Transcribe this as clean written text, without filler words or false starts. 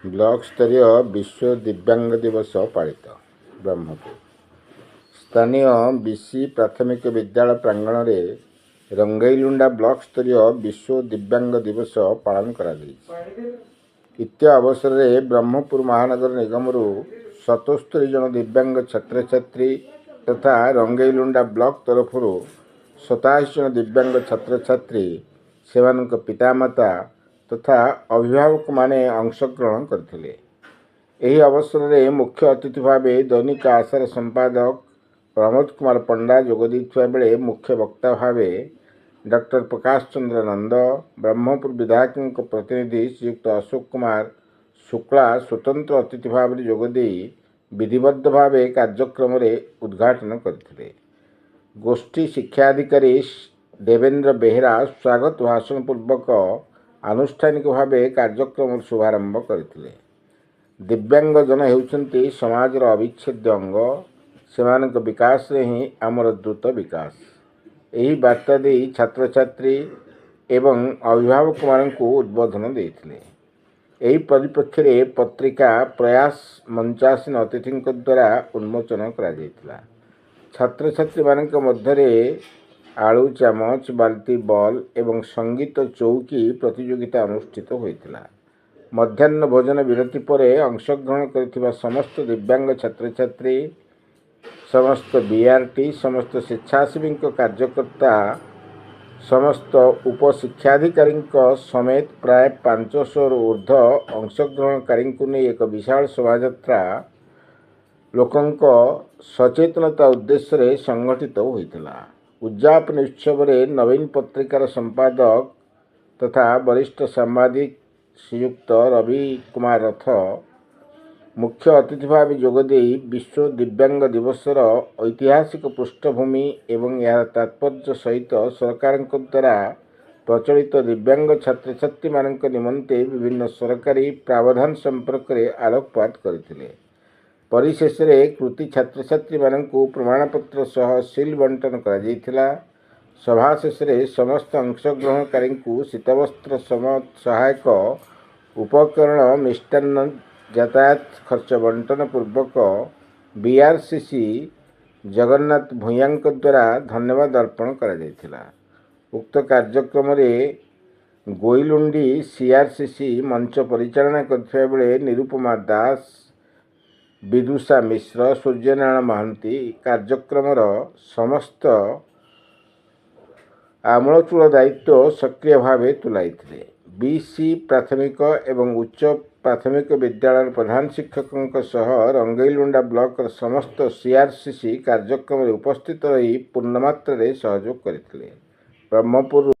Block स्तरीय विश्व दिव्यांग दिवस पालित ब्रह्मपुर स्थानीय बीसी प्राथमिक विद्यालय प्रांगण में रंगईलुंडा ब्लॉक स्तरीय विश्व दिव्यांग दिवस पालन करा इत्य अवसर में ब्रह्मपुर महानगर निगम 77 जन दिव्यांग छात्र छात्री तथा रंगईलुंडा ब्लॉक तरफ 27 जन दिव्यांग छात्र छात्री से पितामाता तथा अभिभावक माने अंशग्रहण करथिले। एही अवसर में मुख्य अतिथि भाव दैनिक आशार संपादक प्रमोद कुमार पंडा जोगदेइथिबा बेले मुख्य वक्ता भाव डॉक्टर प्रकाश चंद्र नंद, ब्रह्मपुर विधायक प्रतिनिधि श्रीयुक्त अशोक कुमार शुक्ला स्वतंत्र अतिथि भाव जोगदे विधिबद्ध भाव कार्यक्रम उद्घाटन करथिले। गोष्ठी शिक्षाधिकारी देवेंद्र बेहेरा स्वागत भाषण पूर्वक आनुष्ठानिक भाव कार्यक्रम शुभारंभ करथिले। दिव्यांग जन हेउचंती समाजर अविच्छेद्य अंग, सेमानक विकास रे ही आमर द्रुत विकास। एही वार्ता दे छात्र छात्री एवं अभिभावक मानकु उद्बोधन देथिले। एही परिप्रेक्षी रे पत्रिका प्रयास मंचासीन अतिथि द्वारा उन्मोचन करा जायतिला। छात्र छात्री मानक मध्यरे आलू चामच, बाल्टी बॉल एवं संगीत चौकी प्रतियोगिता अनुष्ठित होइतिला। मध्याह्न भोजन विरति परे अंशग्रहण करथिबा समस्त दिव्यांग छात्र छात्री, समस्त बीआरटी, समस्त स्वेच्छासेवी कार्यकर्ता, समस्त उपशिक्षाधिकारी समेत प्राय 500 ऊर्ध्व अंशग्रहणकारी नहीं एक विशाल शोभायात्रा लोकंक सचेतनता उद्देश्य रे संगठित होइतिला। उद्यापन उत्सव में नवीन पत्रिकार संपादक तथा वरिष्ठ सांबादिक श्रीयुक्त रवि कुमार रथ मुख्य अतिथि भाव जोगदे विश्व दिव्यांग दिवसर ऐतिहासिक पृष्ठभूमि एवं यार तात्पर्य सहित सरकार द्वारा प्रचलित दिव्यांग छात्र छात्री मानक निमंते विभिन्न सरकारी प्रावधान संपर्क में आलोकपात करथिले। परिशेष में कृति छात्र छात्री मानकु प्रमाणपत्र सह सील बंटन करा जायतिला। सभा शेष में समस्त अंशग्रहणकारी शीतवस्त्र सहायक उपकरण मिष्टान्न यातायात खर्च बंटन पूर्वक बीआरसीसी जगन्नाथ भूया द्वारा धन्यवाद अर्पण करा जायतिला। उक्त कार्यक्रम में गोइलुंडी सीआरसीसी मंच परिचालना करथिबा बेले निरुपमा दास, विदुषा मिश्र, सूर्यनारायण महांती कार्यक्रम समस्त आमूलचूल दायित्व सक्रिय भाव तुलाइथिले। बीसी प्राथमिक एवं उच्च प्राथमिक विद्यालय प्रधान शिक्षकों सह रंगईलुंडा ब्लॉक समस्त सीआरसीसी कार्यक्रम उपस्थित रही पूर्णमात्रा सहयोग करथिले। ब्रह्मपुर।